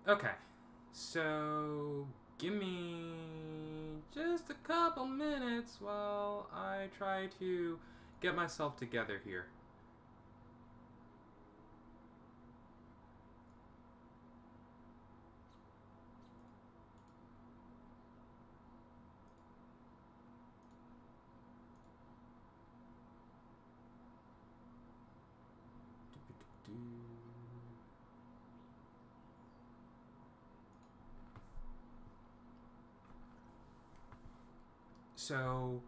Okay, so give me just a couple minutes while I try to get myself together here. So,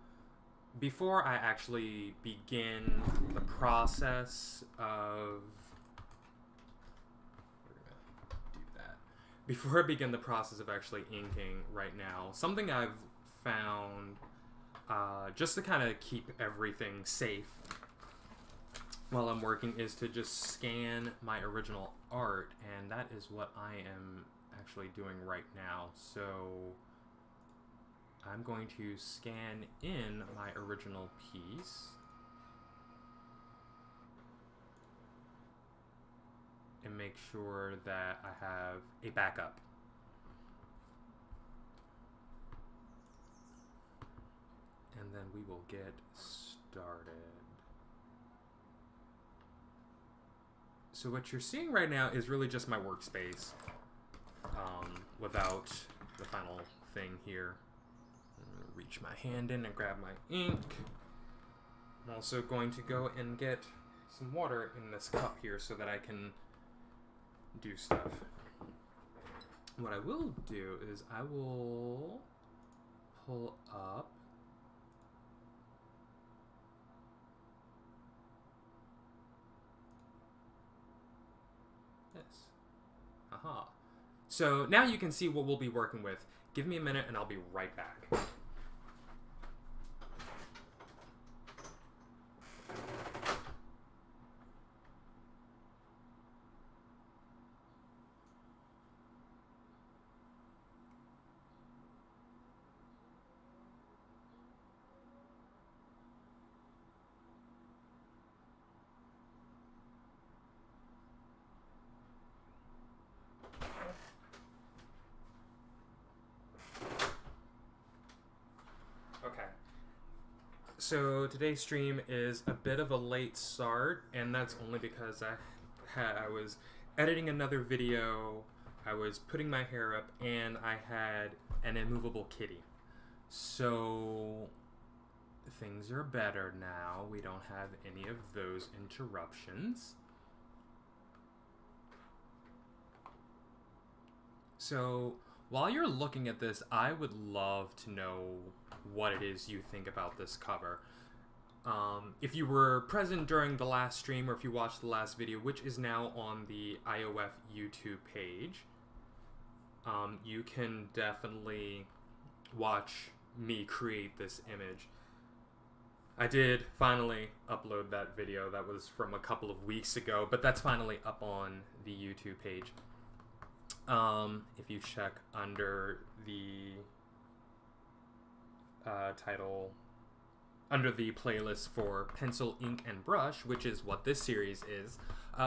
before I actually begin the process of. We're gonna do that. Before I begin the process of actually inking right now, something I've found just to kind of keep everything safe while I'm working is to just scan my original art, and that is what I am actually doing right now. So I'm going to scan in my original piece and make sure that I have a backup. And then we will get started. So what you're seeing right now is really just my workspace without the final thing here. I'm going to reach my hand in and grab my ink. I'm also going to go and get some water in this cup here so that I can do stuff. What I will do is I will pull up this. Aha. So now you can see what we'll be working with. Give me a minute and I'll be right back. So today's stream is a bit of a late start, and that's only because I was editing another video, I was putting my hair up, and I had an immovable kitty. So things are better now. We don't have any of those interruptions. So while you're looking at this, I would love to know what it is you think about this cover. If you were present during the last stream or if you watched the last video, which is now on the IOF YouTube page, you can definitely watch me create this image. I did finally upload that video. That was from a couple of weeks ago, but that's finally up on the YouTube page. If you check under the title, under the playlist for Pencil, Ink, and Brush, which is what this series is,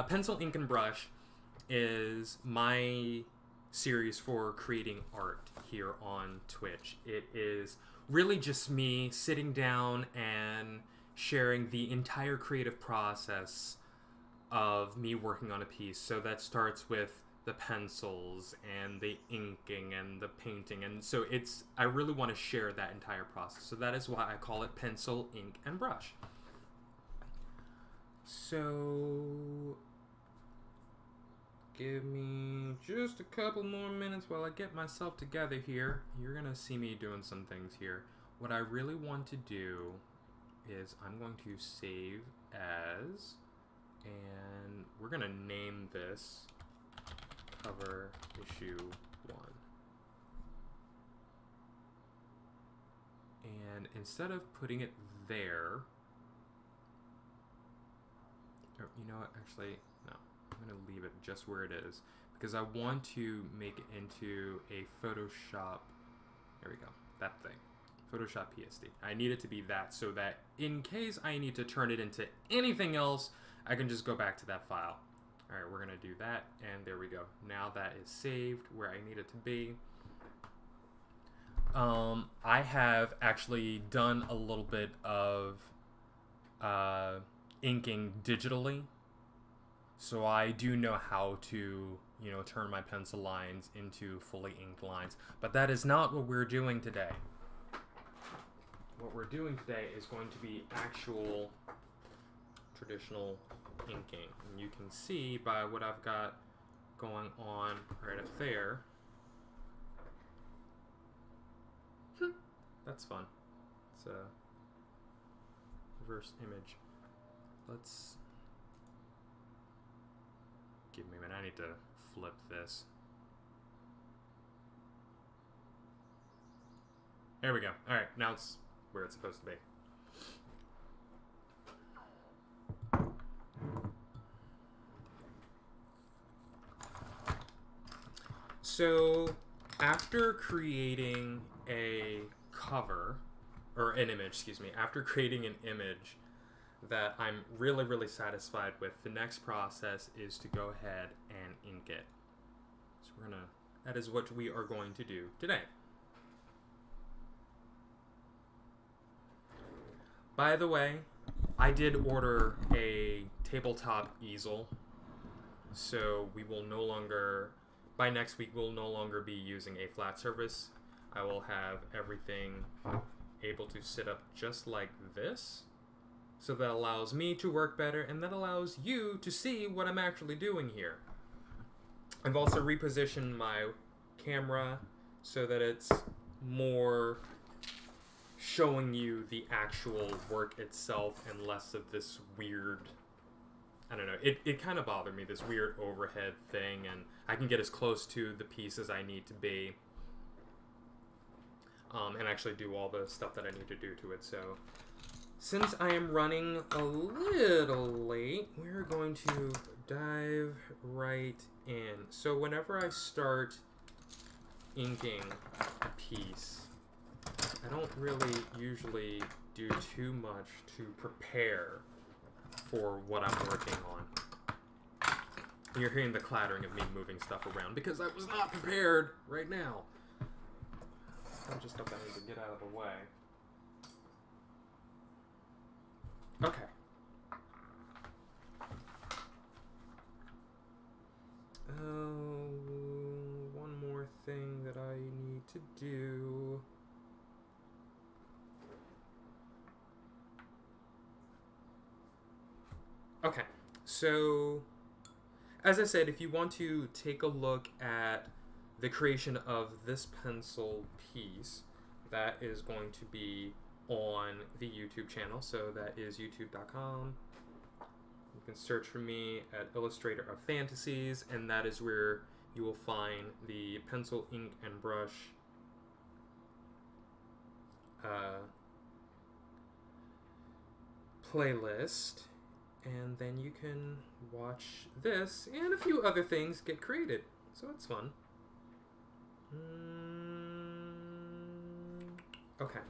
Pencil, Ink, and Brush is my series for creating art here on Twitch. It is really just me sitting down and sharing the entire creative process of me working on a piece. So that starts with the pencils and the inking and the painting, and so I really want to share that entire process. So that is why I call it Pencil, Ink, and Brush. So give me just a couple more minutes while I get myself together here. You're gonna see me doing some things here. What I really want to do is I'm going to save as, and we're gonna name this cover issue 1. And instead of putting it there, or you know what, actually, no, I'm going to leave it just where it is, because I want to make it into a Photoshop, there we go, that thing, Photoshop PSD. I need it to be that, so that in case I need to turn it into anything else, I can just go back to that file. Alright, we're going to do that, and there we go. Now that is saved where I need it to be. I have actually done a little bit of inking digitally, so I do know how to, you know, turn my pencil lines into fully inked lines, but that is not what we're doing today. What we're doing today is going to be actual traditional inking, and you can see by what I've got going on right up there. That's fun. It's a reverse image. Let's give me a minute. I need to flip this. There we go. All right, now it's where it's supposed to be. So after creating a cover, or an image, excuse me, after creating an image that I'm really, really satisfied with, the next process is to go ahead and ink it. So that is what we are going to do today. By the way, I did order a tabletop easel, so we will no longer, by next week, we'll no longer be using a flat surface. I will have everything able to sit up just like this. So that allows me to work better, and that allows you to see what I'm actually doing here. I've also repositioned my camera so that it's more showing you the actual work itself and less of this weird, I don't know, it kind of bothered me, this weird overhead thing, and I can get as close to the piece as I need to be. And actually do all the stuff that I need to do to it. So, since I am running a little late, we're going to dive right in. So whenever I start inking a piece, I don't really usually do too much to prepare for what I'm working on. You're hearing the clattering of me moving stuff around because I was not prepared right now. I'm just stuff I need to get out of the way. Okay. One more thing that I need to do. Okay, so as I said, if you want to take a look at the creation of this pencil piece, that is going to be on the YouTube channel, so that is youtube.com. You can search for me at Illustrator of Fantasies, and that is where you will find the pencil, ink, and brush playlist, and then you can watch this and a few other things get created, so it's fun. Okay.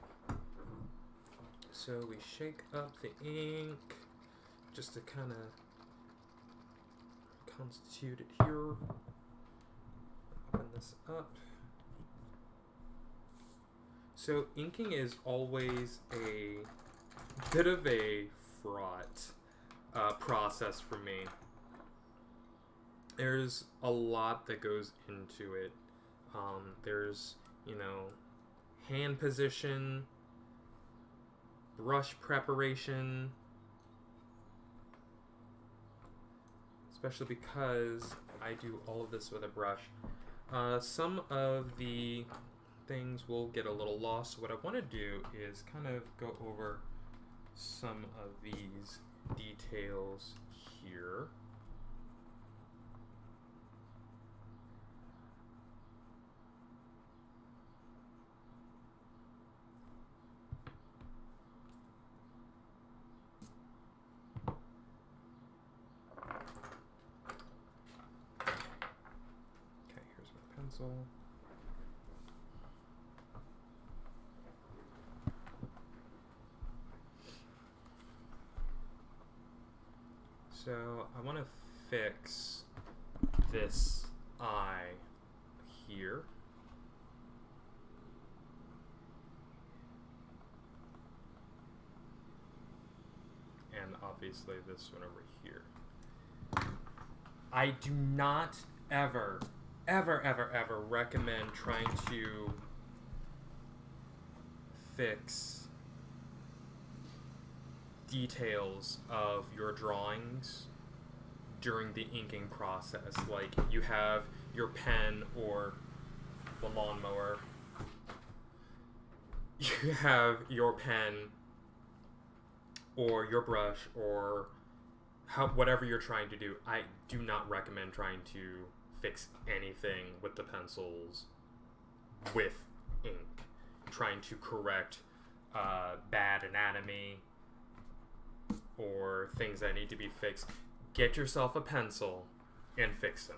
So we shake up the ink just to kind of constitute it here. Open this up. So inking is always a bit of a fraught process for me. There's a lot that goes into it. There's, you know, hand position, brush preparation, especially because I do all of this with a brush. Some of the things will get a little lost. What I want to do is kind of go over some of these details here. Pencil. So I want to fix this eye here. And obviously this one over here. I do not ever recommend trying to fix details of your drawings during the inking process. Like, you have your pen or the lawnmower, you have your pen or your brush or whatever you're trying to do. I do not recommend trying to fix anything with the pencils with ink. Trying to correct bad anatomy or things that need to be fixed. Get yourself a pencil and fix them.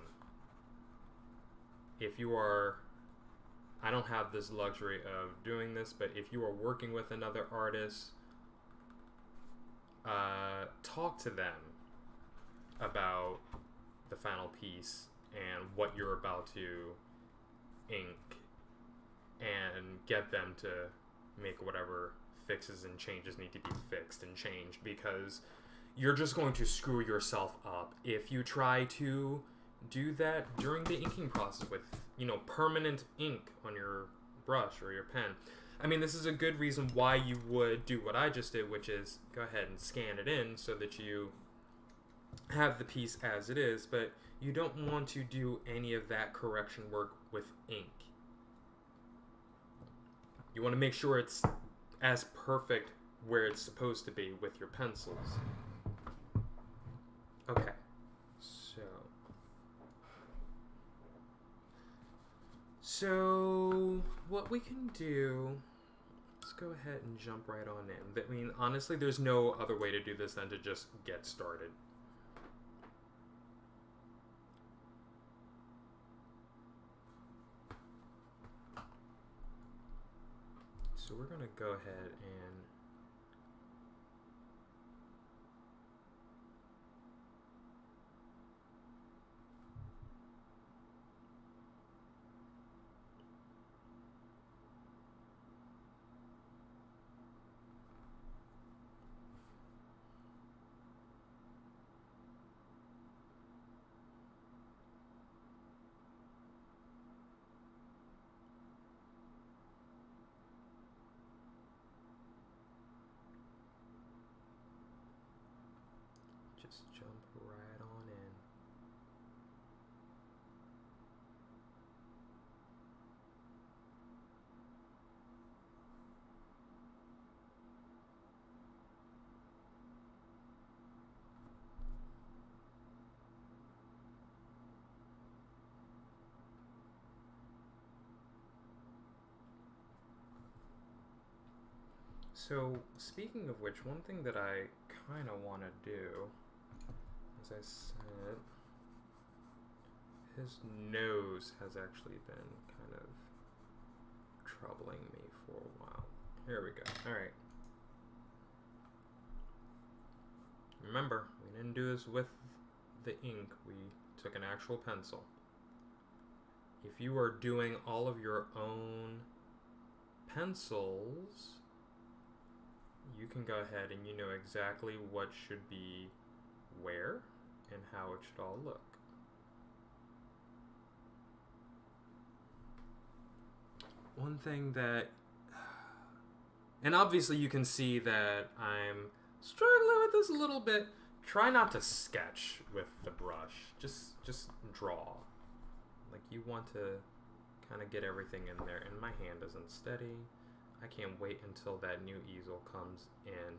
If you are, I don't have this luxury of doing this, but if you are working with another artist, talk to them about the final piece and what you're about to ink, and get them to make whatever fixes and changes need to be fixed and changed, because you're just going to screw yourself up if you try to do that during the inking process with, permanent ink on your brush or your pen. I mean, this is a good reason why you would do what I just did, which is go ahead and scan it in so that you have the piece as it is, but you don't want to do any of that correction work with ink. You want to make sure it's as perfect where it's supposed to be with your pencils. Okay, so what we can do, let's go ahead and jump right on in. I mean, honestly, there's no other way to do this than to just get started. So we're going to go ahead and just jump right on in. So, speaking of which, one thing that I kind of want to do, as I said, his nose has actually been kind of troubling me for a while. Here we go. Alright. Remember, we didn't do this with the ink. We took an actual pencil. If you are doing all of your own pencils, you can go ahead and you know exactly what should be where and how it should all look. One thing that, and obviously you can see that I'm struggling with this a little bit. Try not to sketch with the brush. Just draw. Like, you want to kind of get everything in there, and my hand isn't steady. I can't wait until that new easel comes in.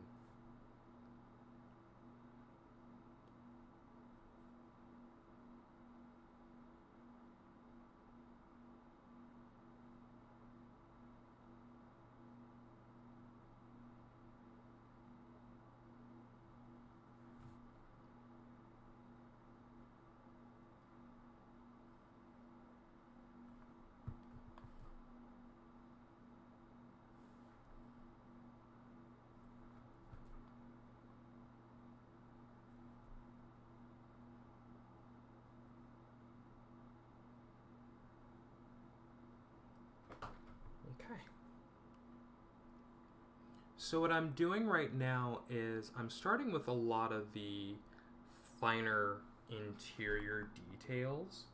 So what I'm doing right now is I'm starting with a lot of the finer interior details.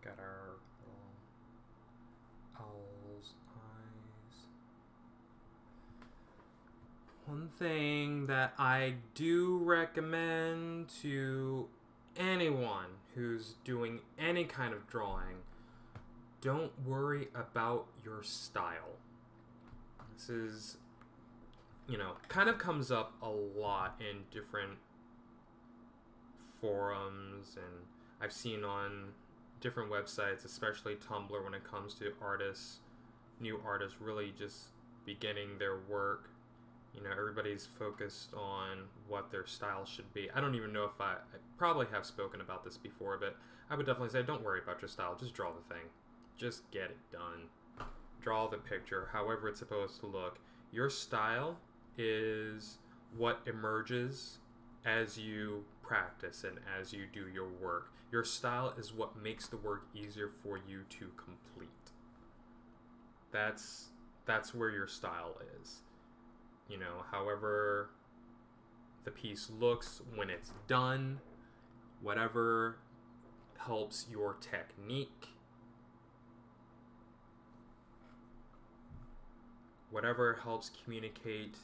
Got our little owl's eyes. One thing that I do recommend to anyone who's doing any kind of drawing, don't worry about your style. This is, kind of comes up a lot in different forums, and I've seen on different websites, especially Tumblr, when it comes to artists, new artists really just beginning their work. Everybody's focused on what their style should be. I don't even know if I probably have spoken about this before, but I would definitely say don't worry about your style. Just draw the thing. Just get it done. Draw the picture however it's supposed to look. Your style is what emerges as you practice and as you do your work. Your style is what makes the work easier for you to complete. That's where your style is. However the piece looks when it's done, whatever helps your technique, whatever helps communicate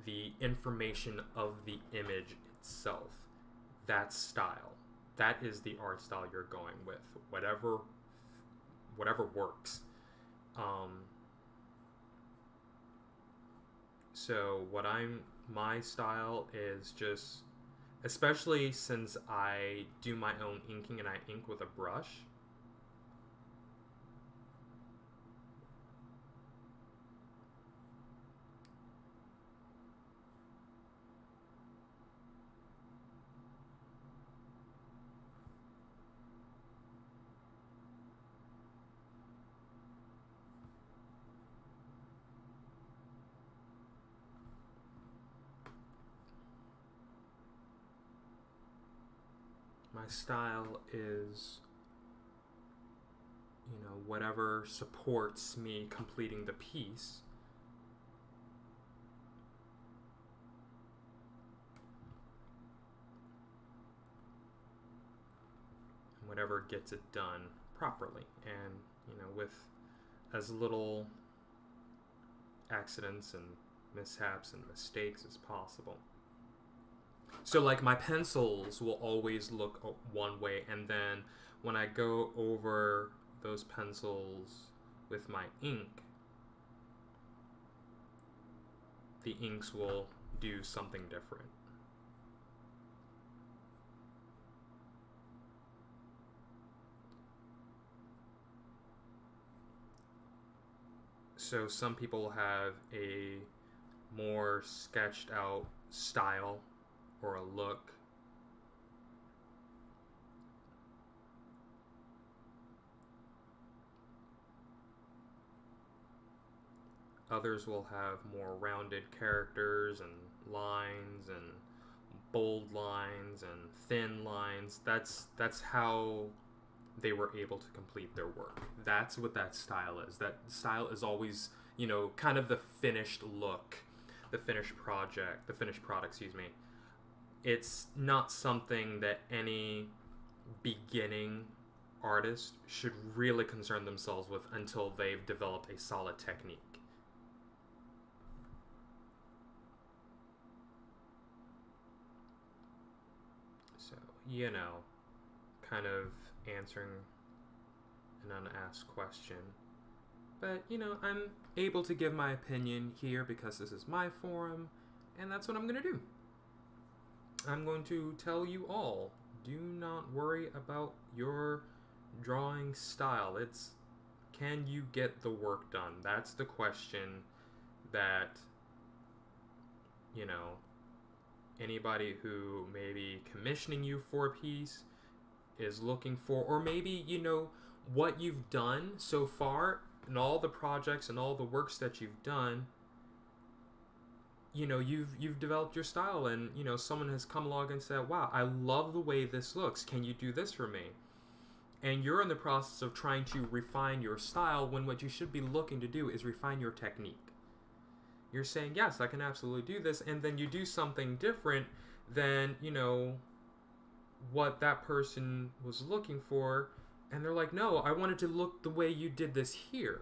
the information of the image itself, that's style. That is the art style you're going with. Whatever works. So my style is just, especially since I do my own inking and I ink with a brush, my style is, whatever supports me completing the piece. And whatever gets it done properly. And, with as little accidents and mishaps and mistakes as possible. So like my pencils will always look one way, and then when I go over those pencils with my ink, the inks will do something different. So some people have a more sketched out style or a look. Others will have more rounded characters and lines and bold lines and thin lines. That's how they were able to complete their work. That's what that style is. That style is always, kind of the finished look, the finished project, the finished product, excuse me. It's not something that any beginning artist should really concern themselves with until they've developed a solid technique. So, kind of answering an unasked question. But, I'm able to give my opinion here because this is my forum, and that's what I'm going to do. I'm going to tell you all, do not worry about your drawing style. It's, can you get the work done? That's the question that, anybody who may be commissioning you for a piece is looking for, or maybe, what you've done so far and all the projects and all the works that you've done, you've developed your style, and someone has come along and said, wow, I love the way this looks, can you do this for me? And you're in the process of trying to refine your style, when what you should be looking to do is refine your technique. You're saying, yes, I can absolutely do this, and then you do something different than what that person was looking for, and they're like, no, I wanted to look the way you did this here.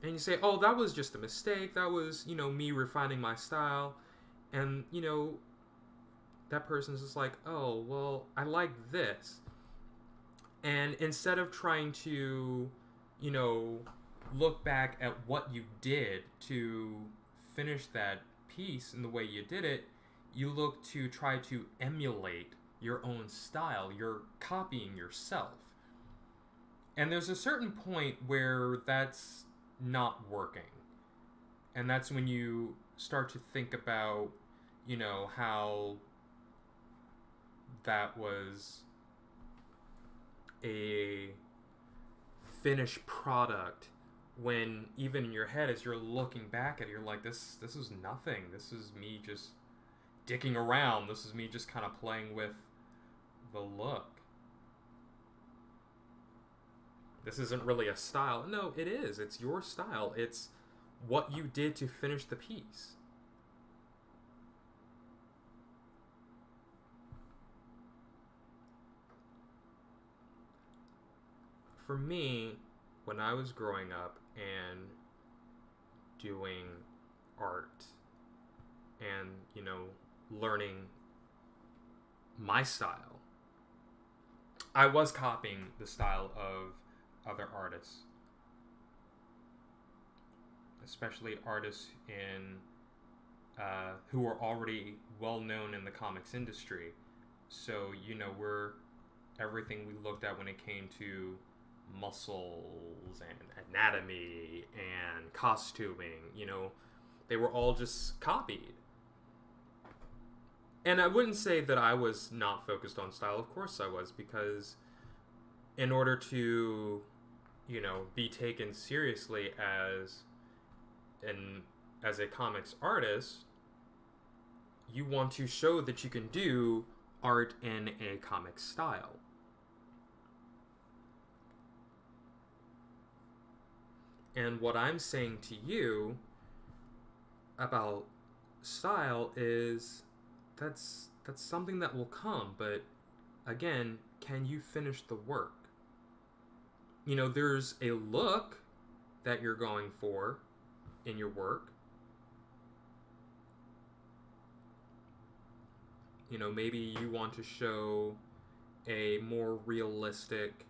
And you say, oh, that was just a mistake, that was me refining my style. And that person's just like, oh, well, I like this. And instead of trying to look back at what you did to finish that piece in the way you did it, you look to try to emulate your own style. You're copying yourself. And there's a certain point where that's not working. And that's when you start to think about, how that was a finished product, when even in your head, as you're looking back at it, you're like, this is nothing. This is me just dicking around. This is me just kind of playing with the look. This isn't really a style. No, it is. It's your style. It's what you did to finish the piece. For me, when I was growing up and doing art and, learning my style, I was copying the style of other artists, especially artists who were already well known in the comics industry. So, we're everything we looked at when it came to muscles and anatomy and costuming, they were all just copied. And I wouldn't say that I was not focused on style. Of course I was, because in order to, be taken seriously as a comics artist, you want to show that you can do art in a comic style. And what I'm saying to you about style is that's something that will come, but again, can you finish the work? There's a look that you're going for in your work. Maybe you want to show a more realistic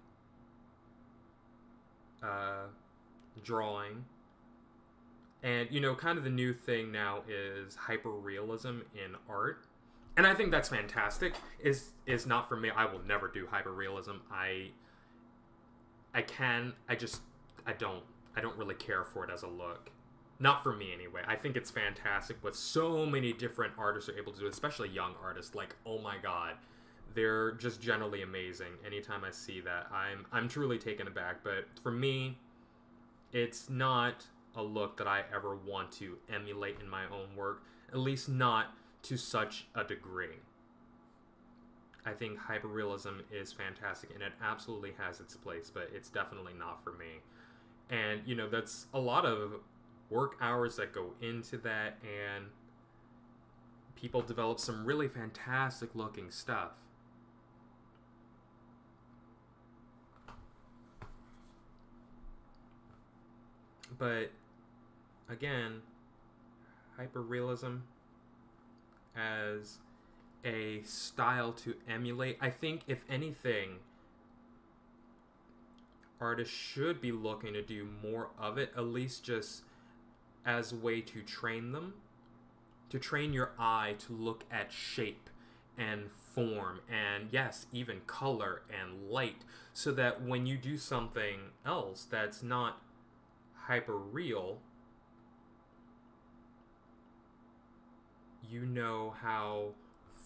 drawing. And, kind of the new thing now is hyperrealism in art. And I think that's fantastic. Is not for me. I will never do hyperrealism. I don't really care for it as a look. Not for me anyway. I think it's fantastic what so many different artists are able to do, especially young artists. Like, oh my god, they're just generally amazing. Anytime I see that, I'm truly taken aback. But for me, it's not a look that I ever want to emulate in my own work, at least not to such a degree. I think hyperrealism is fantastic, and it absolutely has its place, but it's definitely not for me. And, that's a lot of work hours that go into that, and people develop some really fantastic looking stuff. But again, hyperrealism as a style to emulate, I think if anything, artists should be looking to do more of it, at least just as a way to train them, to train your eye to look at shape and form and, yes, even color and light, so that when you do something else that's not hyper real, you know how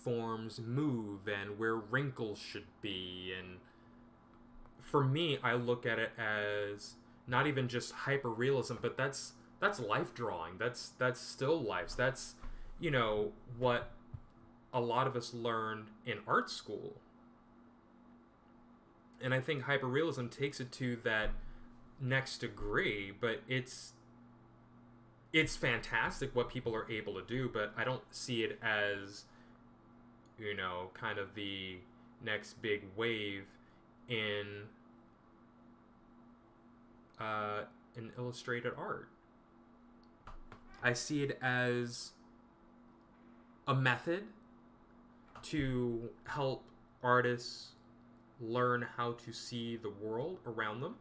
forms move and where wrinkles should be. And for me, I look at it as not even just hyper realism, but that's life drawing. That's still lives. That's, you know, what a lot of us learned in art school. And I think hyperrealism takes it to that next degree, but it's fantastic what people are able to do, but I don't see it as, you know, kind of the next big wave in illustrated art. I see it as a method to help artists learn how to see the world around them.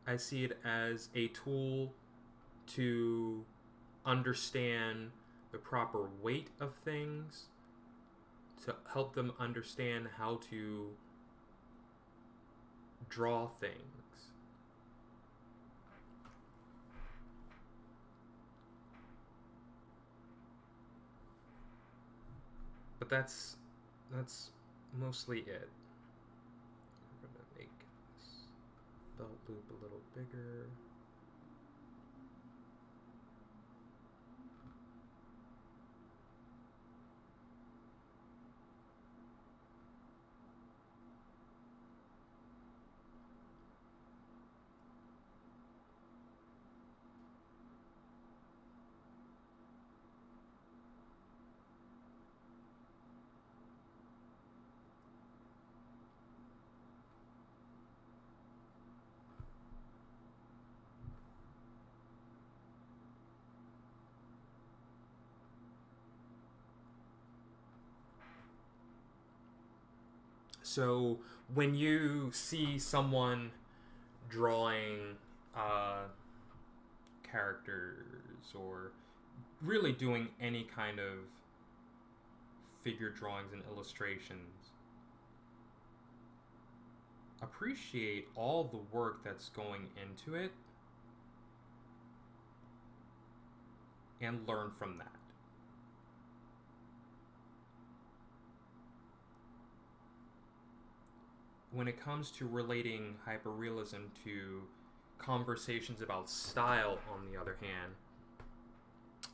I see it as a tool to understand the proper weight of things, to help them understand how to draw things. But that's mostly it. We're gonna make this belt loop a little bigger. So when you see someone drawing characters or really doing any kind of figure drawings and illustrations, appreciate all the work that's going into it and learn from that. When it comes to relating hyperrealism to conversations about style, on the other hand,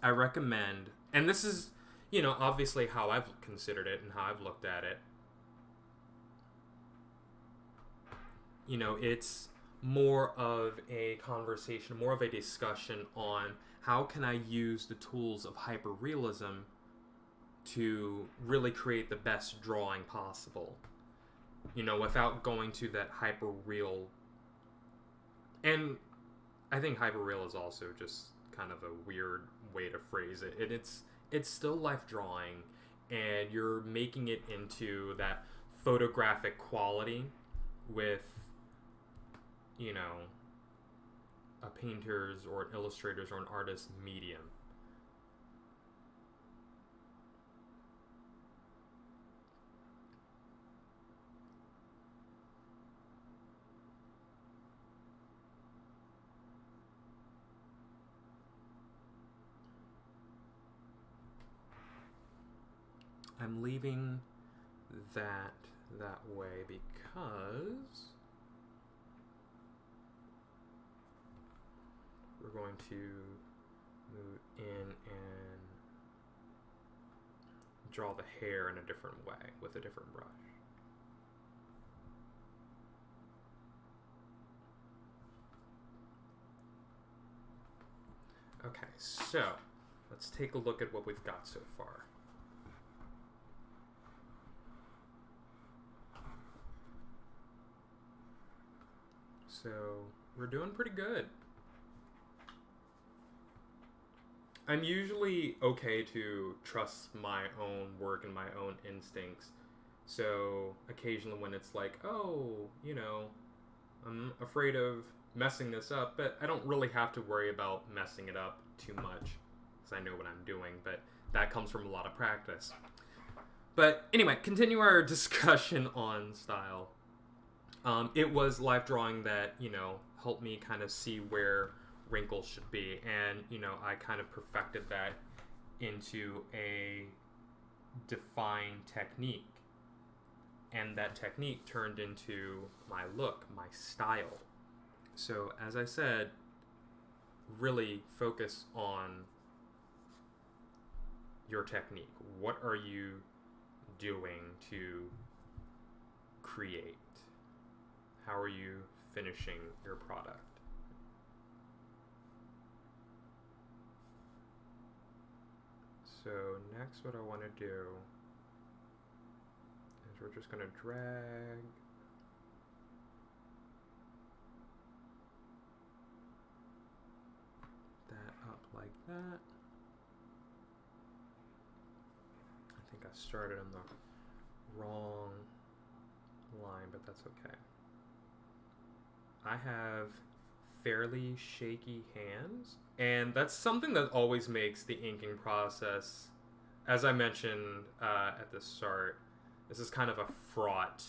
I recommend, and this is, you know, obviously how I've considered it and how I've looked at it. You know, it's more of a conversation, more of a discussion on how can I use the tools of hyperrealism to really create the best drawing possible. You know, without going to that hyper real. And I think hyper real is also just kind of a weird way to phrase it. And it's still life drawing, and you're making it into that photographic quality with, you know, a painter's or an illustrator's or an artist's medium. I'm leaving that way because we're going to move in and draw the hair in a different way with a different brush. Okay, so let's take a look at what we've got so far. So we're doing pretty good. I'm usually okay to trust my own work and my own instincts. So occasionally when it's like, oh, I'm afraid of messing this up, but I don't really have to worry about messing it up too much because I know what I'm doing, but that comes from a lot of practice. But anyway, continue our discussion on style. It was live drawing that, helped me kind of see where wrinkles should be, and, I kind of perfected that into a defined technique. And that technique turned into my look, my style. So, as I said, really focus on your technique. What are you doing to create? How are you finishing your product? So next what I want to do is we're just going to drag that up like that. I think I started on the wrong line, but that's okay. I have fairly shaky hands, and that's something that always makes the inking process, as I mentioned at the start, this is kind of a fraught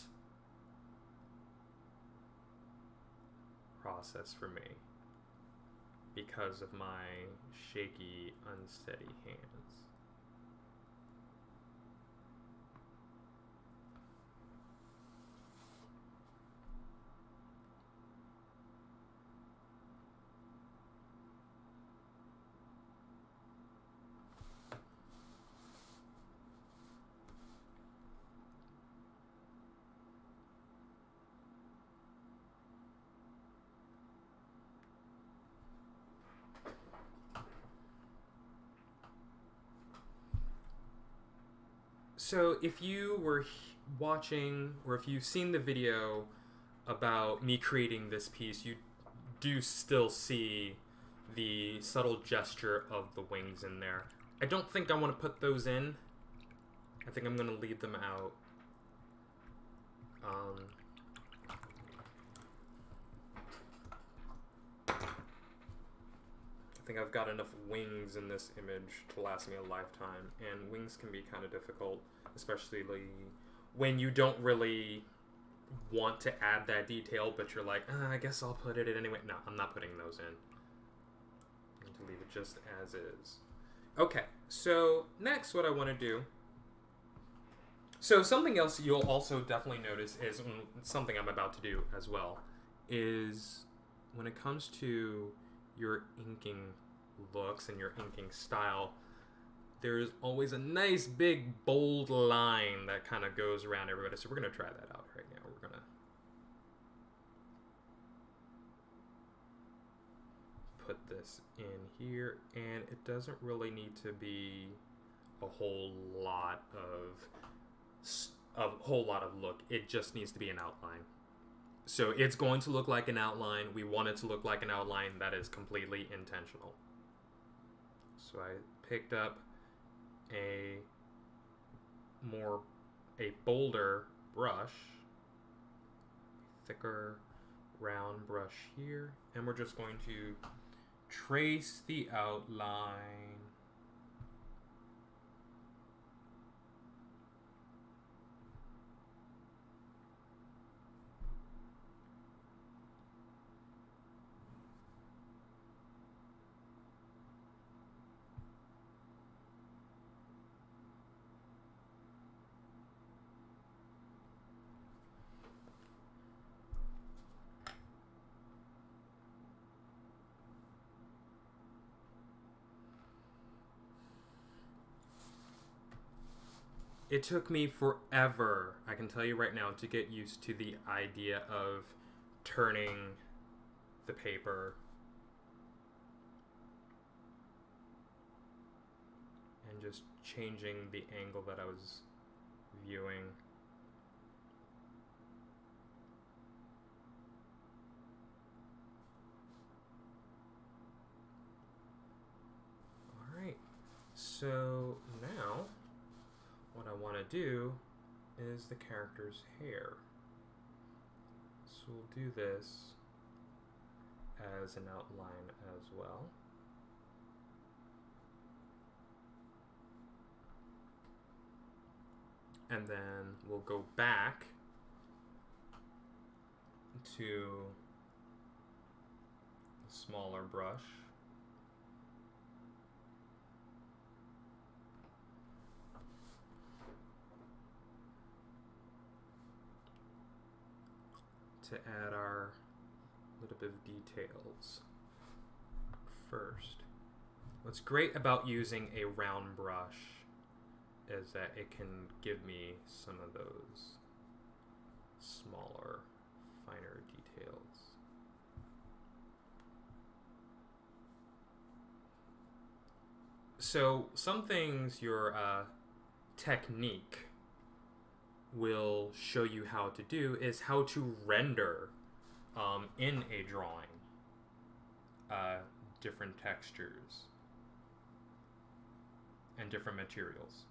process for me because of my shaky, unsteady hands. So if you were watching, or if you've seen the video about me creating this piece, you do still see the subtle gesture of the wings in there. I don't think I want to put those in. I think I'm going to leave them out. I think I've got enough wings in this image to last me a lifetime, and wings can be kind of difficult, especially when you don't really want to add that detail, but you're like, I guess I'll put it in anyway. No, I'm not putting those in. I'm going to leave it just as is. Okay, so next what I want to do, so something else you'll also definitely notice is something I'm about to do as well, is when it comes to your inking looks and your inking style, there's always a nice big bold line that kind of goes around everybody. So we're going to try that out right now. We're going to put this in here, and it doesn't really need to be a whole lot of look. It just needs to be an outline. So it's going to look like an outline. We want it to look like an outline. That is completely intentional. So I picked up a bolder brush, thicker round brush here, and we're just going to trace the outline. It took me forever, I can tell you right now, to get used to the idea of turning the paper and just changing the angle that I was viewing. Alright, So now what I want to do is the character's hair. So we'll do this as an outline as well. And then we'll go back to a smaller brush. To add our little bit of details first. What's great about using a round brush is that it can give me some of those smaller, finer details. So some things your technique will show you how to do is how to render in a drawing different textures and different materials.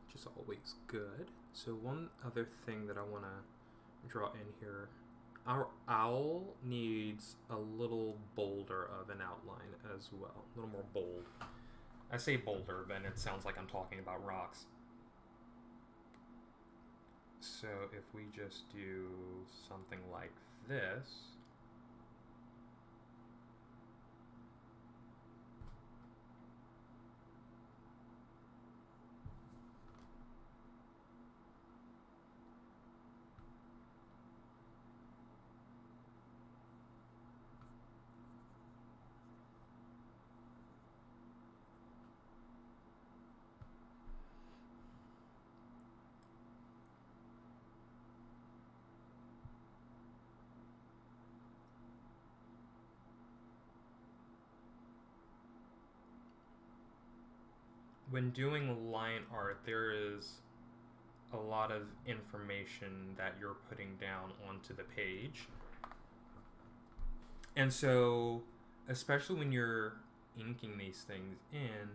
Which is always good. So one other thing that I want to draw in here, our owl needs a little bolder of an outline as well, a little more bold. I say bolder, then it sounds like I'm talking about rocks. So if we just do something like this, when doing line art, there is a lot of information that you're putting down onto the page. And so, especially when you're inking these things in,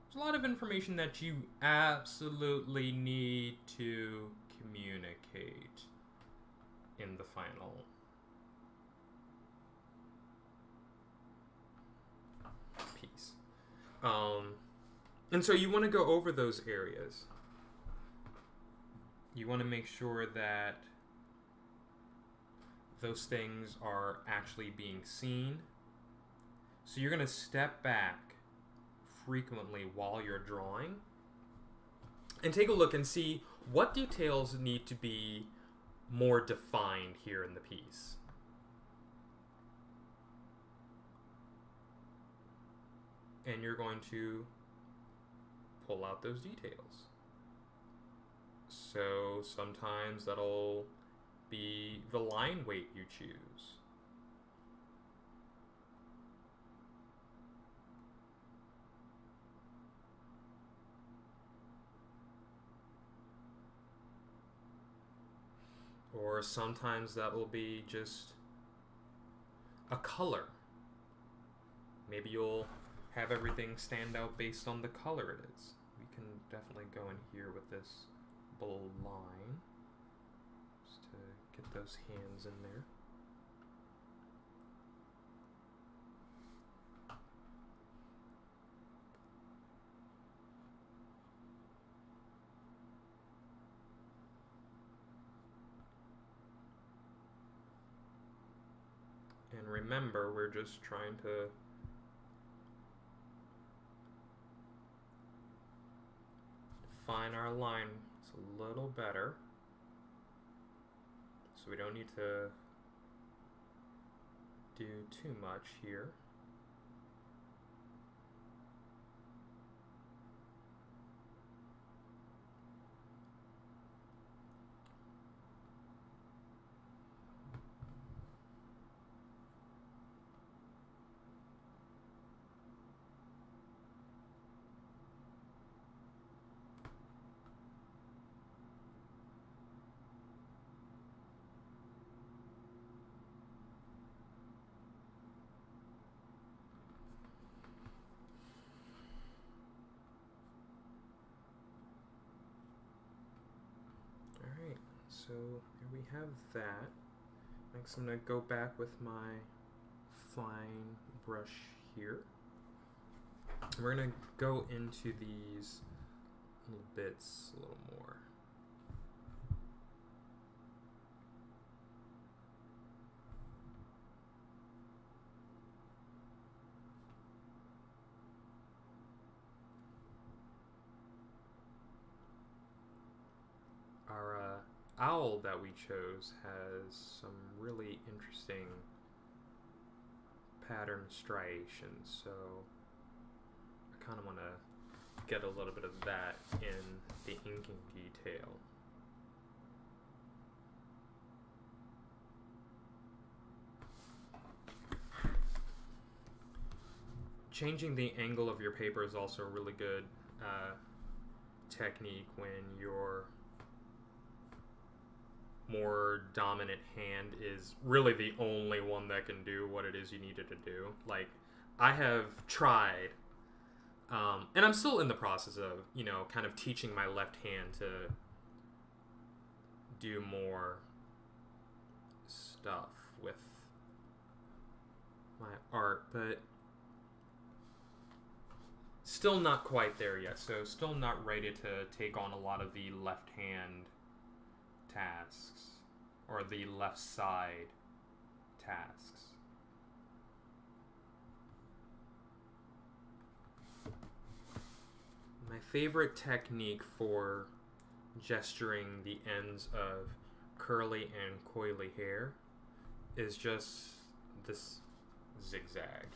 there's a lot of information that you absolutely need to communicate in the final piece. And so you want to go over those areas. You want to make sure that those things are actually being seen. So you're going to step back frequently while you're drawing and take a look and see what details need to be more defined here in the piece. And you're going to pull out those details. So sometimes that'll be the line weight you choose. Or sometimes that will be just a color. Maybe you'll have everything stand out based on the color it is. We can definitely go in here with this bold line just to get those hands in there. And remember, we're just trying to define our line a little better. So we don't need to do too much here. so here we have that. Next I'm going to go back with my fine brush here. And we're going to go into these little bits a little more. Our owl that we chose has some really interesting pattern striations, so I kind of want to get a little bit of that in the inking detail. Changing the angle of your paper is also a really good technique when your more dominant hand is really the only one that can do what it is you need it to do. Like, I have tried, and I'm still in the process of, you know, kind of teaching my left hand to do more stuff with my art, but still not quite there yet, so still not ready to take on a lot of the left hand tasks, or the left side tasks. My favorite technique for gesturing the ends of curly and coily hair is just this zigzag.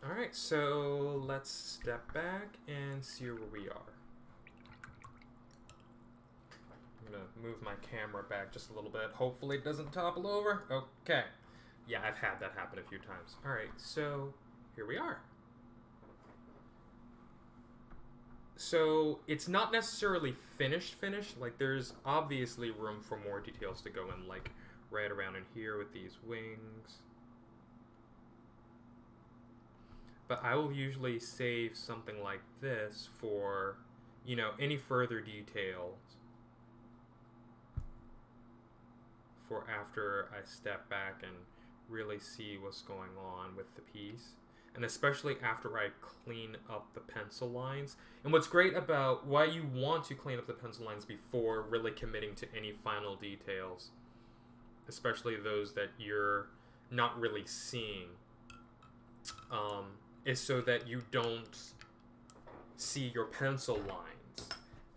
Alright, so let's step back and see where we are. I'm gonna move my camera back just a little bit. Hopefully it doesn't topple over. Okay. Yeah, I've had that happen a few times. Alright, so here we are. So it's not necessarily finished, like there's obviously room for more details to go in, like right around in here with these wings. But I will usually save something like this for, you know, any further details for after I step back and really see what's going on with the piece. And especially after I clean up the pencil lines. And what's great about why you want to clean up the pencil lines before really committing to any final details, especially those that you're not really seeing, is so that you don't see your pencil lines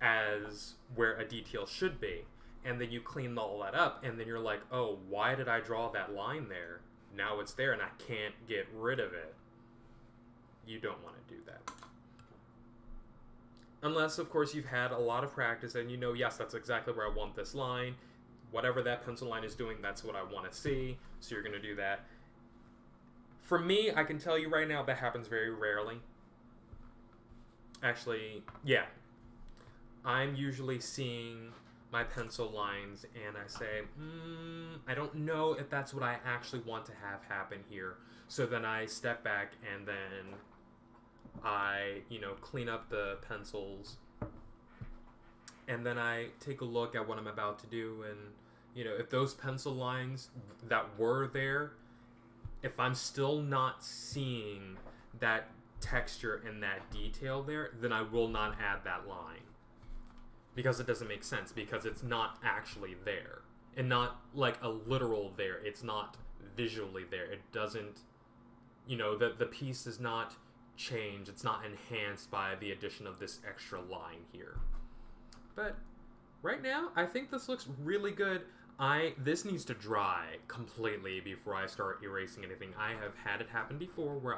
as where a detail should be. And then you clean all that up, and then you're like, oh, why did I draw that line there? Now it's there, and I can't get rid of it. You don't want to do that. Unless, of course, you've had a lot of practice and you know, yes, that's exactly where I want this line. Whatever that pencil line is doing, that's what I want to see. So you're going to do that. For me, I can tell you right now that happens very rarely. Actually, yeah. I'm usually seeing my pencil lines and I say, I don't know if that's what I actually want to have happen here. So then I step back and then I, clean up the pencils. And then I take a look at what I'm about to do. And, if those pencil lines that were there, if I'm still not seeing that texture and that detail there, then I will not add that line. Because it doesn't make sense, because it's not actually there. And not like a literal there. It's not visually there. It doesn't, the piece is not changed. It's not enhanced by the addition of this extra line here. But right now, I think this looks really good. This needs to dry completely before I start erasing anything. I have had it happen before where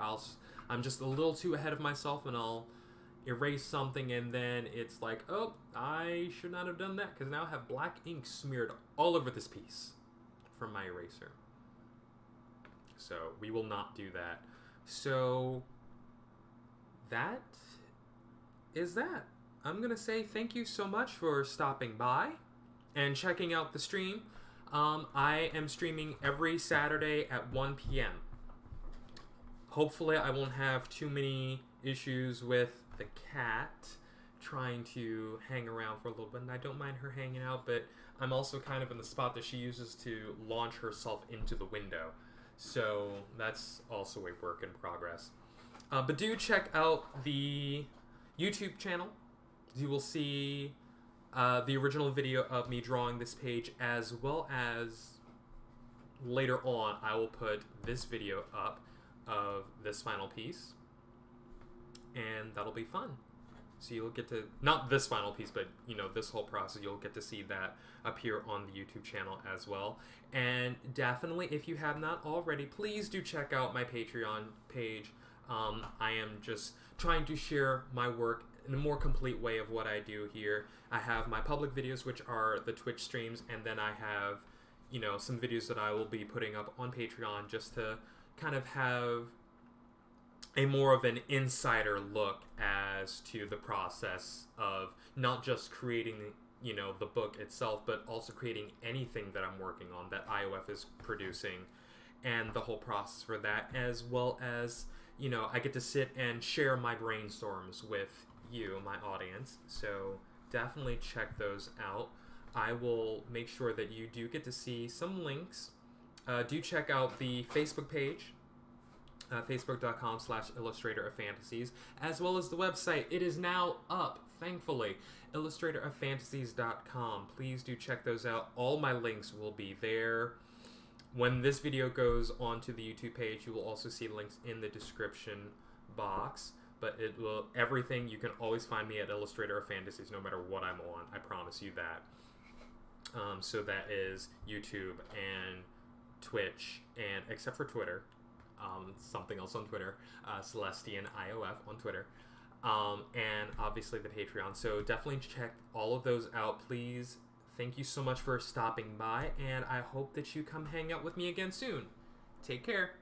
I'm just a little too ahead of myself and I'll erase something and then it's like, oh, I should not have done that because now I have black ink smeared all over this piece from my eraser. So we will not do that. So that is that. I'm going to say thank you so much for stopping by and checking out the stream. I am streaming every Saturday at 1 p.m. Hopefully I won't have too many issues with the cat trying to hang around for a little bit, and I don't mind her hanging out, but I'm also kind of in the spot that she uses to launch herself into the window. So that's also a work in progress. But do check out the YouTube channel. You will see the original video of me drawing this page, as well as later on I will put this video up of this final piece, and that'll be fun. So you'll get to, not this final piece, but this whole process, you'll get to see that appear on the YouTube channel as well. And definitely, if you have not already, please do check out my Patreon page. I am just trying to share my work in a more complete way of what I do here. I have my public videos, which are the Twitch streams, and then I have, some videos that I will be putting up on Patreon just to kind of have a more of an insider look as to the process of not just creating, the book itself, but also creating anything that I'm working on that IOF is producing, and the whole process for that, as well as, I get to sit and share my brainstorms with you, my audience. So definitely check those out. I will make sure that you do get to see some links. Do check out the Facebook page, facebook.com/illustratorofFantasies, as well as the website. It is now up, thankfully, illustratorofFantasies.com. Please do check those out. All my links will be there. When this video goes onto the YouTube page, you will also see links in the description box. But everything, you can always find me at Illustrator of Fantasies, no matter what I'm on. I promise you that. So that is YouTube and Twitch, and except for Twitter, something else on Twitter, Celestian IOF on Twitter, and obviously the Patreon. So definitely check all of those out, please. Thank you so much for stopping by, and I hope that you come hang out with me again soon. Take care.